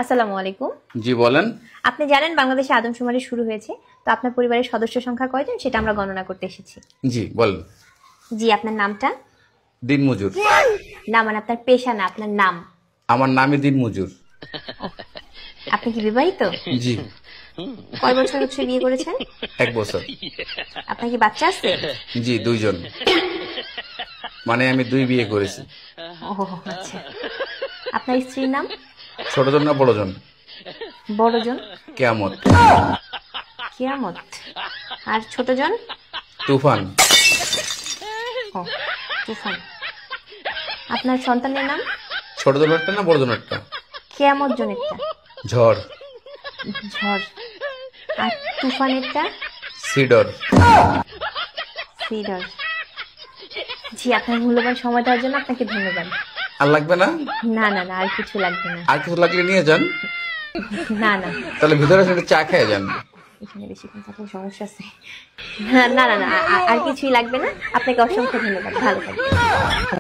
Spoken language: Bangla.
আসসালামু আলাইকুম। জি বলেন। আপনি জানেন বাংলাদেশে আদমশুমারি শুরু হয়েছে, তো আপনার পরিবারের সদস্য সংখ্যা কয়জন সেটা আমরা গণনা করতে এসেছি। জি বলেন। জি, আপনার নামটা? দিনমজুর। না, মানে আপনার পেশা না, আপনার নাম। আমার নামই দিনমজুর। আপনি কি বিবাহিত? জি। কয় বছর হচ্ছে বিয়ে করেছেন? 1 বছর। আপনার কি বাচ্চা আছে? জি 2 জন, মানে আমি 2 বিয়ে করেছি। ও আচ্ছা। আপনার স্ত্রীর নাম? ছোটজন না বড়জন? বড়জন। কিয়ামত। কিয়ামত। আর ছোটজন? তুফান। ও তুফান। আপনার সন্তানের নাম? ছোটজনেরটা না বড়জনেরটা? কিয়ামত জনেরটা? ঝড়। ঝড়। আর তুফানেরটা? সিডর। সিডর। জি, আপনার মূল্যবান সময় দেওয়ার জন্য আপনাকে ধন্যবাদ। আর লাগবে না? না না না, আর কিছু লাগবে না। আর কিছু লাগলে নিয়ে যান। না না, তাহলে ভিতরে এসে চা খেয়ে যান। এখানে বেশি থাকলে সমস্যা আছে। না না না, আর কিছুই লাগবে না। আপনাকে অসংখ্য ধন্যবাদ, ভালো থাকবেন।